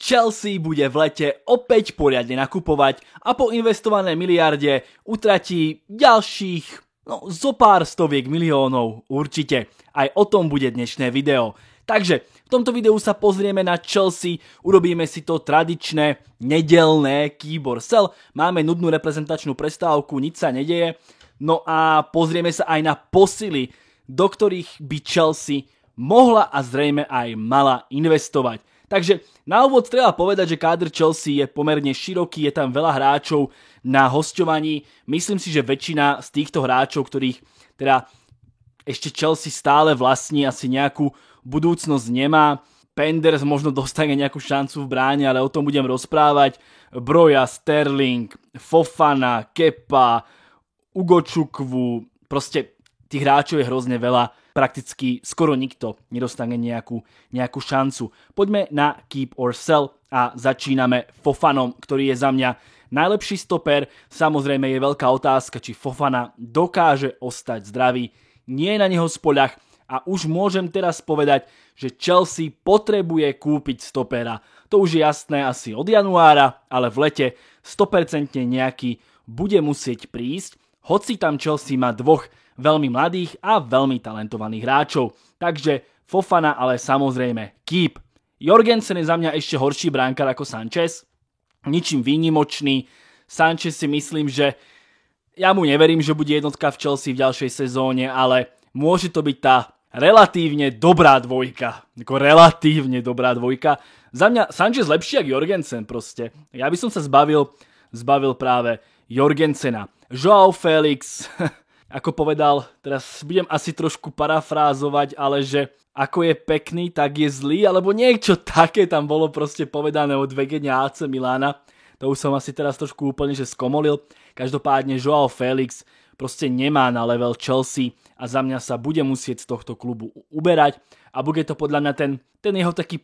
Chelsea bude v lete opäť poriadne nakupovať a po investované miliarde utratí ďalších zo pár stoviek miliónov určite. Aj o tom bude dnešné video. Takže v tomto videu sa pozrieme na Chelsea, urobíme si to tradičné nedelné keep or sell. Máme nudnú reprezentačnú prestávku, nič sa nedeje. No a pozrieme sa aj na posily, do ktorých by Chelsea mohla a zrejme aj mala investovať. Takže na úvod treba povedať, že káder Chelsea je pomerne široký, je tam veľa hráčov na hosťovaní. Myslím si, že väčšina z týchto hráčov, ktorých teda ešte Chelsea stále vlastní, asi nejakú budúcnosť nemá. Penders možno dostane nejakú šancu v bráne, ale o tom budem rozprávať. Broja, Sterling, Fofana, Kepa, Ugočukwu, proste tých hráčov je hrozne veľa. Prakticky skoro nikto nedostane nejakú šancu. Poďme na keep or sell a začíname Fofanom, ktorý je za mňa najlepší stoper. Samozrejme je veľká otázka, či Fofana dokáže ostať zdravý. Nie je na neho spoľah a už môžem teraz povedať, že Chelsea potrebuje kúpiť stopera. To už je jasné asi od januára, ale v lete 100% nejaký bude musieť prísť, hoci tam Chelsea má dvoch veľmi mladých a veľmi talentovaných hráčov. Takže Fofana, ale samozrejme keep. Jorgensen je za mňa ešte horší brankár ako Sanchez. Ničím výnimočný. Sanchez si myslím, že ja mu neverím, že bude jednotka v Chelsea v ďalšej sezóne, ale môže to byť tá relatívne dobrá dvojka. Relatívne dobrá dvojka. Za mňa Sanchez lepší ako Jorgensen proste. Ja by som sa zbavil práve Jorgensena. Joao Felix... Ako povedal, teraz budem asi trošku parafrázovať, ale že ako je pekný, tak je zlý, alebo niečo také tam bolo proste povedané od vegenia AC Milána. To už som asi teraz trošku úplne že skomolil. Každopádne Joao Felix proste nemá na level Chelsea a za mňa sa bude musieť z tohto klubu uberať a bude to podľa mňa ten jeho taký,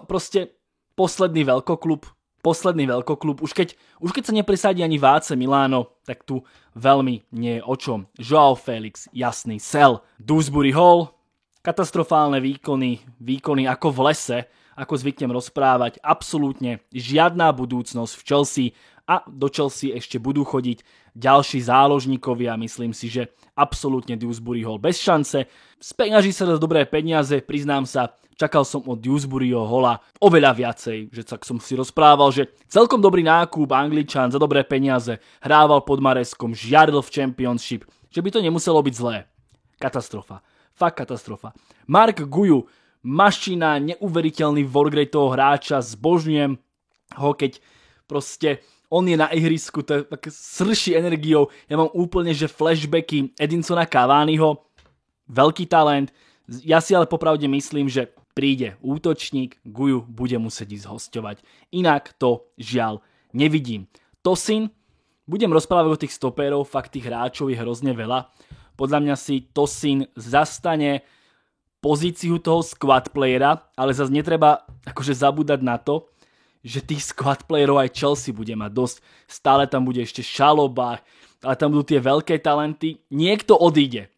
proste posledný veľkoklub. Už keď sa nepresadí ani v AC Milano, tak tu veľmi nie je o čom. Joao Felix, jasný sell. Dewsbury Hall, katastrofálne výkony ako v lese, ako zvyknem rozprávať. Absolútne žiadna budúcnosť v Chelsea a do Chelsea ešte budú chodiť ďalší záložníkovia. Myslím si, že absolútne Dewsbury Hall bez šance. Speňaží sa za dobré peniaze, priznám sa. Čakal som od Dewsburyho Halla oveľa viacej, že tak som si rozprával, že celkom dobrý nákup, Angličan za dobré peniaze, hrával pod Mareskom, žiaril v Championship, že by to nemuselo byť zlé. Katastrofa. Fakt katastrofa. Mark Guiu, mašina, neuveriteľný workrate toho hráča, zbožňujem ho, keď proste on je na ihrisku, to je tak srší energiou. Ja mám úplne, že flashbacky Edinsona Cavaniho, veľký talent. Ja si ale popravde myslím, že príde útočník, Guiu bude musieť ísť hosťovať. Inak to žiaľ nevidím. Tosin, budem rozprávať o tých stopérov, fakt tých hráčov je hrozne veľa. Podľa mňa si Tosin zastane pozíciu toho squad playera, ale zase netreba akože zabúdať na to, že tých squad playerov aj Chelsea bude mať dosť. Stále tam bude ešte Chalobah, ale tam budú tie veľké talenty. Niekto odíde.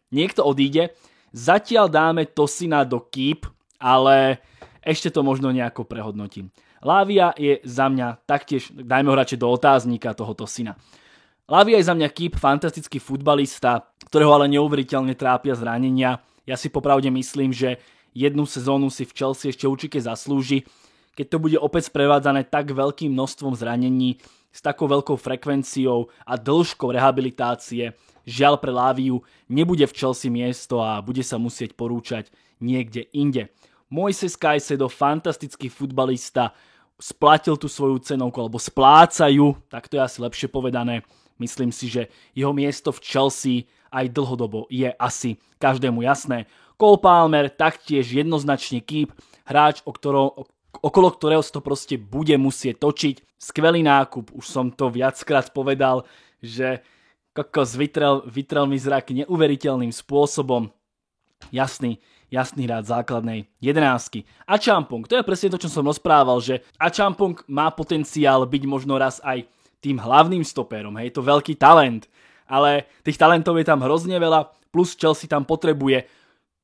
Zatiaľ dáme Tosina do keep, ale ešte to možno nejako prehodnotím. Lavia je za mňa taktiež, dajme ho radšej do otáznika toho Tosina. Lavia je za mňa keep, fantastický futbalista, ktorého ale neuveriteľne trápia zranenia. Ja si popravde myslím, že jednu sezónu si v Chelsea ešte určite zaslúži, keď to bude opäť sprevádzané tak veľkým množstvom zranení, s takou veľkou frekvenciou a dĺžkou rehabilitácie. Žiaľ pre Laviu nebude v Chelsea miesto a bude sa musieť porúčať niekde inde. Moises Caicedo, fantastický futbalista, splatil tú svoju cenovku, alebo splácajú, tak to je asi lepšie povedané. Myslím si, že jeho miesto v Chelsea aj dlhodobo je asi každému jasné. Cole Palmer taktiež jednoznačne keep, hráč, okolo ktorého sa to proste bude musieť točiť. Skvelý nákup, už som to viackrát povedal, že kokos vytrel mi zrak neuveriteľným spôsobom. Jasný hráč základnej 11. Achampong, to je presne to, čo som rozprával, že Achampong má potenciál byť možno raz aj tým hlavným stoperom, hej, to veľký talent, ale tých talentov je tam hrozne veľa, plus Chelsea tam potrebuje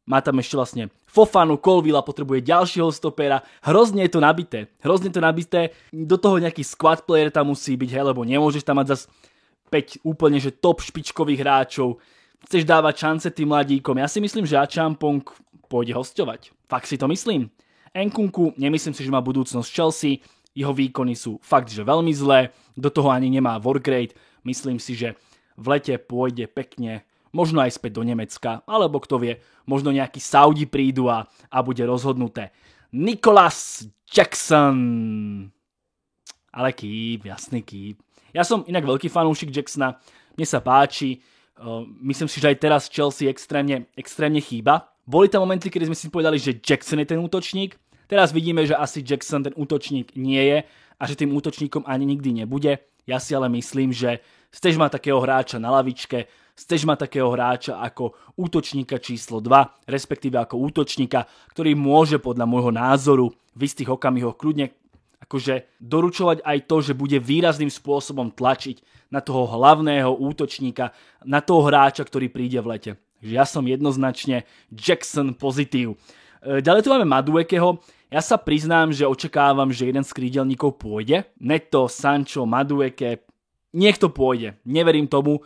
má tam ešte vlastne Fofanu, Colvilla, potrebuje ďalšieho stopera. Hrozne je to nabité. Do toho nejaký squad player tam musí byť, hej, lebo nemôžeš tam mať zase 5 úplne že top špičkových hráčov. Chceš dávať šance tým mladíkom. Ja si myslím, že Achampong pôjde hosťovať. Fakt si to myslím. Nkunku, nemyslím si, že má budúcnosť Chelsea. Jeho výkony sú fakt, že veľmi zlé. Do toho ani nemá work rate. Myslím si, že v lete pôjde pekne, možno aj späť do Nemecka, alebo kto vie, možno nejakí Saudi prídu a bude rozhodnuté. Nicholas Jackson. Ale jasný keep. Ja som inak veľký fanúšik Jacksona, mne sa páči, myslím si, že aj teraz Chelsea extrémne chýba. Boli tam momenty, kedy sme si povedali, že Jackson je ten útočník, teraz vidíme, že asi Jackson ten útočník nie je a že tým útočníkom ani nikdy nebude. Ja si ale myslím, že chceš mať takého hráča na lavičke, chceš mať takého hráča ako útočníka číslo 2, respektíve ako útočníka, ktorý môže podľa môjho názoru v istých okamihoch kľudne akože doručovať aj to, že bude výrazným spôsobom tlačiť na toho hlavného útočníka, na toho hráča, ktorý príde v lete. Takže ja som jednoznačne Jackson pozitív. Ďalej tu máme Maduekeho. Ja sa priznám, že očakávam, že jeden z krídelníkov pôjde. Neto, Sancho, Madueke, niekto pôjde. Neverím tomu.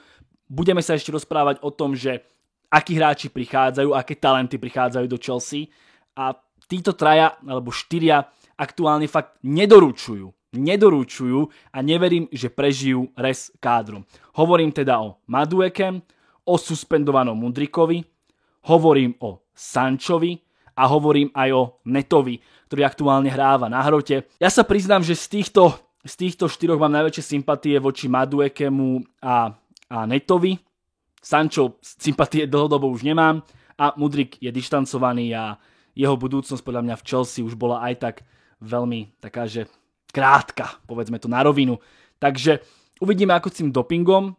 Budeme sa ešte rozprávať o tom, že akí hráči prichádzajú, aké talenty prichádzajú do Chelsea. A títo traja, alebo 4 aktuálne fakt nedoručujú a neverím, že prežijú res kádrom. Hovorím teda o Maduekem, o suspendovanom Mudrikovi, hovorím o Sanchovi a hovorím aj o Netovi, ktorý aktuálne hráva na hrote. Ja sa priznám, že z týchto 4 mám najväčšie sympatie voči Maduekemu a Netovi. Sancho sympatie dlhodobo už nemám a Mudrik je dištancovaný a jeho budúcnosť podľa mňa v Chelsea už bola aj tak veľmi taká, že krátka, povedzme to na rovinu. Takže uvidíme ako s tým dopingom.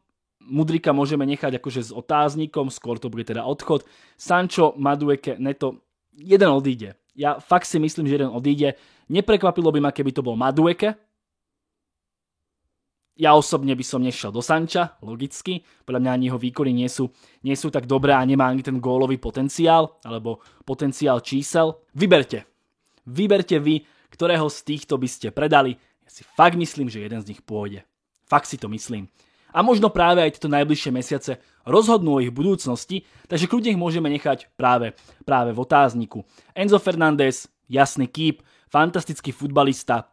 Mudrika môžeme nechať akože s otáznikom, skôr to bude teda odchod. Sancho, Madueke, Neto, jeden odíde. Ja fakt si myslím, že jeden odíde. Neprekvapilo by ma, keby to bol Madueke. Ja osobne by som nešiel do Sancha, logicky. Podľa mňa ani jeho výkony nie sú tak dobré a nemá ani ten gólový potenciál, alebo potenciál čísel. Vyberte vy, ktorého z týchto by ste predali. Ja si fakt myslím, že jeden z nich pôjde. Fakt si to myslím. A možno práve aj tieto najbližšie mesiace rozhodnú o ich budúcnosti, takže kľudne ich môžeme nechať práve v otázniku. Enzo Fernández, jasný keep, fantastický futbalista,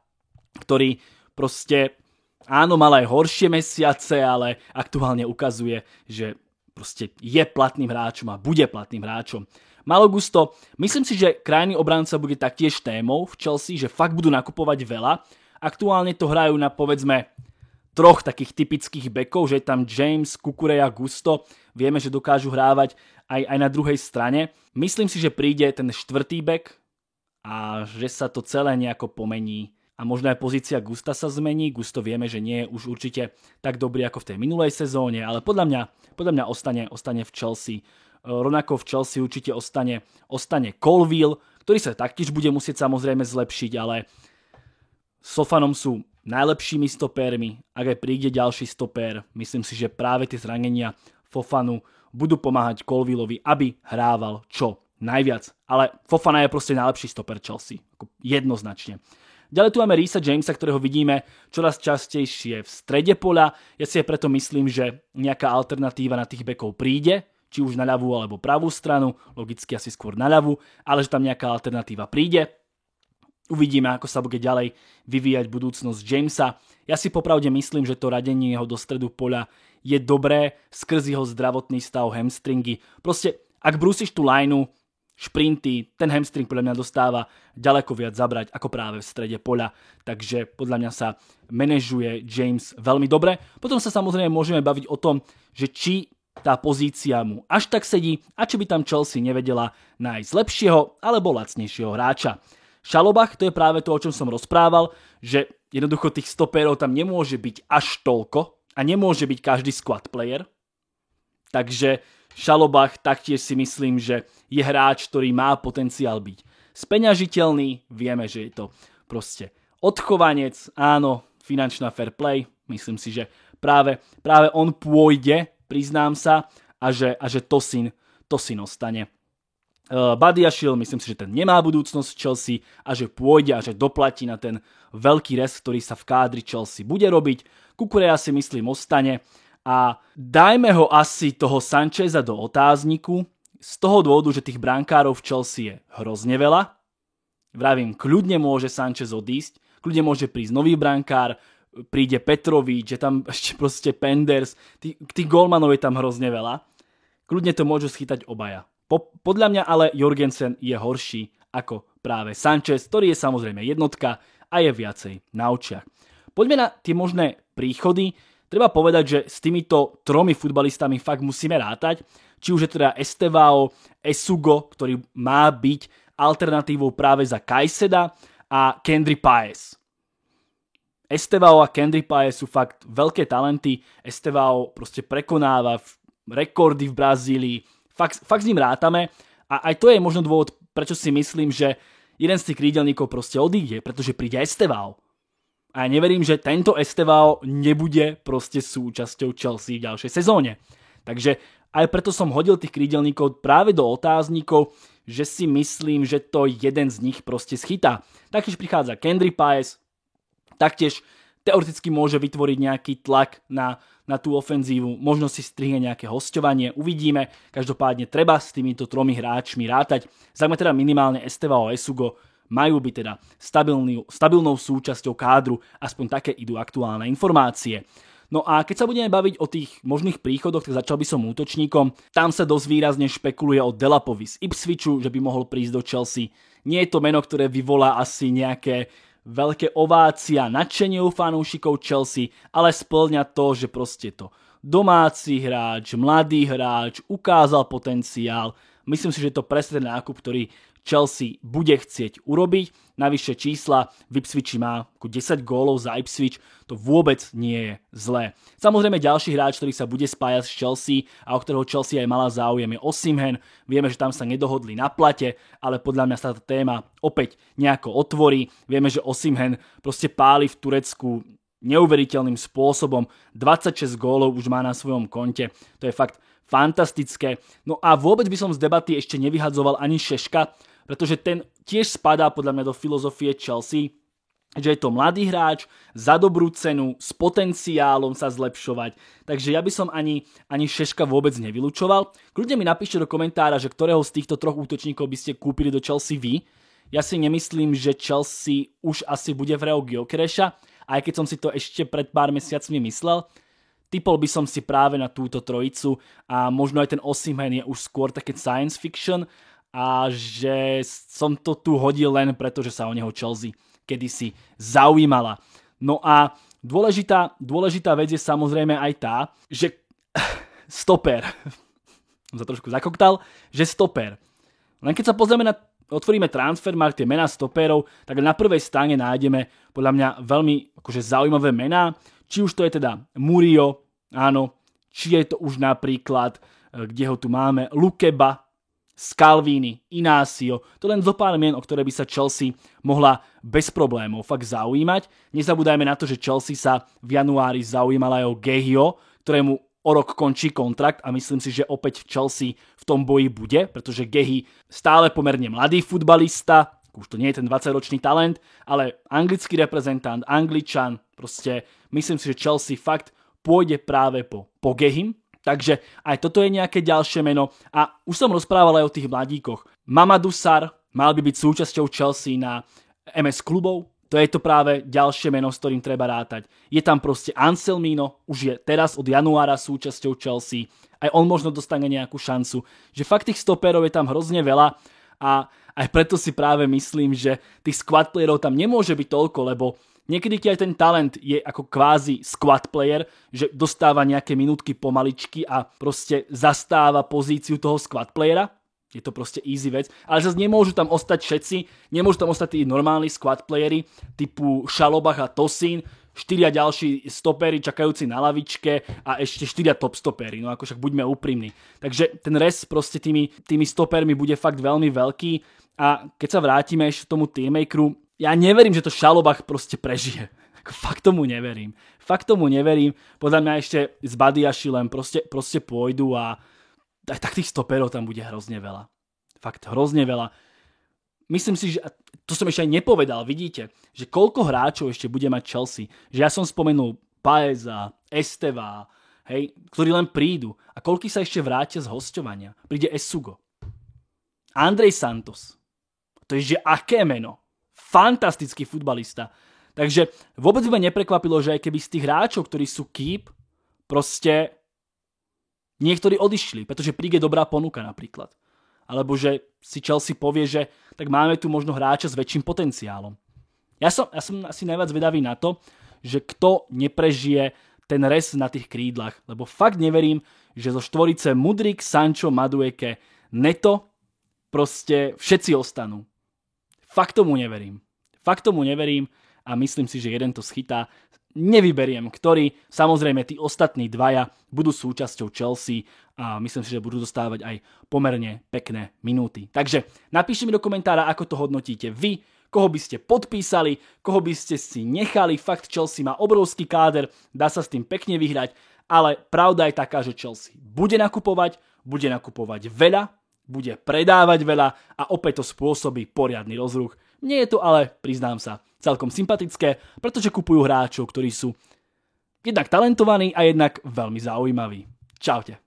ktorý proste áno, mal aj horšie mesiace, ale aktuálne ukazuje, že proste je platným hráčom a bude platným hráčom. Malo Gusto, myslím si, že krajný obranca bude taktiež témou v Chelsea, že fakt budú nakupovať veľa. Aktuálne to hrajú na povedzme 3 takých typických bekov, že je tam James, Kukureya, Gusto. Vieme, že dokážu hrávať aj na druhej strane. Myslím si, že príde ten 4. bek a že sa to celé nejako pomení. A možno aj pozícia Gusta sa zmení. Gusto vieme, že nie je už určite tak dobrý ako v tej minulej sezóne, ale podľa mňa ostane v Chelsea. Rovnako v Chelsea určite ostane Colville, ktorý sa taktiež bude musieť samozrejme zlepšiť, ale Sofanom sú najlepšími stopérmi. Ak aj príde ďalší stopér, myslím si, že práve tie zranenia Fofanu budú pomáhať Colvillovi, aby hrával čo najviac. Ale Fofana je proste najlepší stoper Chelsea. Jednoznačne. Ďalej tu máme Reesa Jamesa, ktorého vidíme čoraz častejšie v strede poľa. Ja si aj preto myslím, že nejaká alternatíva na tých bekov príde, či už na ľavú alebo pravú stranu, logicky asi skôr na ľavú, ale že tam nejaká alternatíva príde. Uvidíme, ako sa bude ďalej vyvíjať budúcnosť Jamesa. Ja si popravde myslím, že to radenie jeho do stredu poľa je dobré skrz jeho zdravotný stav, hamstringy. Proste, ak brúsiš tú lineu, šprinty, ten hamstring podľa mňa dostáva ďaleko viac zabrať ako práve v strede poľa. Takže podľa mňa sa manažuje James veľmi dobre. Potom sa samozrejme môžeme baviť o tom, že či tá pozícia mu až tak sedí a či by tam Chelsea nevedela nájsť lepšieho alebo lacnejšieho hráča. Schalobach, to je práve to, o čom som rozprával, že jednoducho tých stopérov tam nemôže byť až toľko a nemôže byť každý squad player. Takže Schalobach taktiež si myslím, že je hráč, ktorý má potenciál byť speňažiteľný. Vieme, že je to proste odchovanec, áno, finančná fair play. Myslím si, že práve on pôjde, priznám sa, a že Tosin ostane. Badiashile, myslím si, že ten nemá budúcnosť v Chelsea a že pôjde a že doplatí na ten veľký rest, ktorý sa v kádri Chelsea bude robiť. Kukurea si myslím ostane a dajme ho asi toho Sancheza do otázniku z toho dôvodu, že tých brankárov v Chelsea je hrozne veľa. Vravím, kľudne môže Sanchez odísť, kľudne môže prísť nový brankár, príde Petrovič, že tam ešte proste Penders, tých golmanov je tam hrozne veľa. Kľudne to môžu schytať obaja. Podľa mňa ale Jorgensen je horší ako práve Sanchez, ktorý je samozrejme jednotka a je viacej na očiach. Poďme na tie možné príchody. Treba povedať, že s týmito tromi futbalistami fakt musíme rátať. Či už je teda Estevao, Esugo, ktorý má byť alternatívou práve za Cajseda a Kendry Páez. Estevao a Kendry Páez sú fakt veľké talenty. Estevao proste prekonáva rekordy v Brazílii. Fakt s ním rátame. A aj to je možno dôvod, prečo si myslím, že jeden z tých krídelníkov proste odíde, pretože príde Estevao. A ja neverím, že tento Estevao nebude proste súčasťou Chelsea v ďalšej sezóne. Takže aj preto som hodil tých krídelníkov práve do otáznikov, že si myslím, že to jeden z nich proste schytá. Taktiež prichádza Kendry Páez, taktiež teoreticky môže vytvoriť nejaký tlak na tú ofenzívu, možno si strihne nejaké hosťovanie, uvidíme. Každopádne treba s týmito tromi hráčmi rátať. Zaujímavé teda minimálne Estevao a Esugo majú byť teda stabilnou súčasťou kádru, aspoň také idú aktuálne informácie. No a keď sa budeme baviť o tých možných príchodoch, tak začal by som útočníkom. Tam sa dosť výrazne špekuluje o Delapovi z Ipswichu, že by mohol prísť do Chelsea. Nie je to meno, ktoré vyvolá asi nejaké veľké ovácia, nadšenie u fanúšikov Chelsea, ale spĺňa to, že proste to domáci hráč, mladý hráč, ukázal potenciál. Myslím si, že je to presne ten nákup, ktorý Chelsea bude chcieť urobiť. Navyše čísla v Ipswichi má 10 gólov za Ipswich, to vôbec nie je zlé. Samozrejme ďalší hráč, ktorý sa bude spájať s Chelsea a o ktorého Chelsea aj mala záujem, je Osimhen. Vieme, že tam sa nedohodli na plate, ale podľa mňa sa tá téma opäť nejako otvorí. Vieme, že Osimhen proste páli v Turecku neuveriteľným spôsobom. 26 gólov už má na svojom konte. To je fakt fantastické. No a vôbec by som z debaty ešte nevyhadzoval ani Šeška, pretože ten tiež spadá podľa mňa do filozofie Chelsea, že je to mladý hráč, za dobrú cenu, s potenciálom sa zlepšovať. Takže ja by som ani Šeška vôbec nevylučoval. Kľudne mi napíšte do komentára, že ktorého z týchto troch útočníkov by ste kúpili do Chelsea vy. Ja si nemyslím, že Chelsea už asi bude v Reo Gyökereša, aj keď som si to ešte pred pár mesiacmi myslel. Typol by som si práve na túto trojicu a možno aj ten Osimhen je už skôr také science fiction a že som to tu hodil len preto, že sa o neho Chelsea kedysi zaujímala. No a dôležitá vec je samozrejme aj tá, že stoper, som sa trošku zakoktal, že stoper. Len keď sa pozrieme otvoríme Transfermarkt, tie mená stoperov, tak na prvej strane nájdeme podľa mňa veľmi zaujímavé mená. Či už to je teda Murillo, áno, či je to už napríklad, kde ho tu máme, Lukeba, Scalvini, Inacio, to len zo pár mien, o ktoré by sa Chelsea mohla bez problémov fakt zaujímať. Nezabúdajme na to, že Chelsea sa v januári zaujímala aj o Gehio, ktorému o rok končí kontrakt a myslím si, že opäť v Chelsea v tom boji bude, pretože Gehi stále pomerne mladý futbalista, už to nie je ten 20-ročný talent, ale anglický reprezentant, Angličan, proste myslím si, že Chelsea fakt pôjde práve po Gehim. Takže aj toto je nejaké ďalšie meno. A už som rozprával aj o tých mladíkoch. Mamadou Sarr mal by byť súčasťou Chelsea na MS klubov. To je to práve ďalšie meno, s ktorým treba rátať. Je tam proste Anselmino, už je teraz od januára súčasťou Chelsea. Aj on možno dostane nejakú šancu. Že fakt tých stoperov je tam hrozne veľa a aj preto si práve myslím, že tých squad playerov tam nemôže byť toľko, lebo niekedy keď aj ten talent je ako kvázi squad player, že dostáva nejaké minútky pomaličky a proste zastáva pozíciu toho squad playera. Je to proste easy vec. Ale zase nemôžu tam ostať všetci, nemôžu tam ostať tí normálni squad playery typu Šalobach a Tosín, 4 ďalší stopery čakajúci na lavičke a ešte 4 top stopery. No ako však buďme úprimní. Takže ten rest proste tými stopermi bude fakt veľmi veľký a keď sa vrátime ešte tomu teammakeru, ja neverím, že to Šalobach proste prežije. Fakt tomu neverím. Podľa mňa ešte s Badiashilem proste pôjdu a tak tých stoperov tam bude hrozne veľa. fakt hrozne veľa. Myslím si, že, to som ešte aj nepovedal, vidíte, že koľko hráčov ešte bude mať Chelsea. Že ja som spomenul Paeza, Esteva, hej, ktorí len prídu. A koľko sa ešte vrátia z hosťovania. Príde Esugo. Andrej Santos. To je že aké meno. Fantastický futbalista. Takže vôbec by ma neprekvapilo, že aj keby z tých hráčov, ktorí sú keep, proste niektorí odišli, pretože príde dobrá ponuka napríklad. Alebo že si Chelsea povie, že tak máme tu možno hráča s väčším potenciálom. Ja som asi najviac vedavý na to, že kto neprežije ten rez na tých krídlach, lebo fakt neverím, že zo štvorice Mudryk, Sancho, Madueke, Neto proste všetci ostanú. Fakt tomu neverím a myslím si, že jeden to schytá. Nevyberiem, ktorý. Samozrejme, tí ostatní dvaja budú súčasťou Chelsea a myslím si, že budú dostávať aj pomerne pekné minúty. Takže napíšte mi do komentára, ako to hodnotíte vy, koho by ste podpísali, koho by ste si nechali. Fakt Chelsea má obrovský káder, dá sa s tým pekne vyhrať, ale pravda je taká, že Chelsea bude nakupovať veľa, bude predávať veľa a opäť to spôsobí poriadny rozruch. Mne je to ale, priznám sa, celkom sympatické, pretože kupujú hráčov, ktorí sú jednak talentovaní a jednak veľmi zaujímaví. Čaute.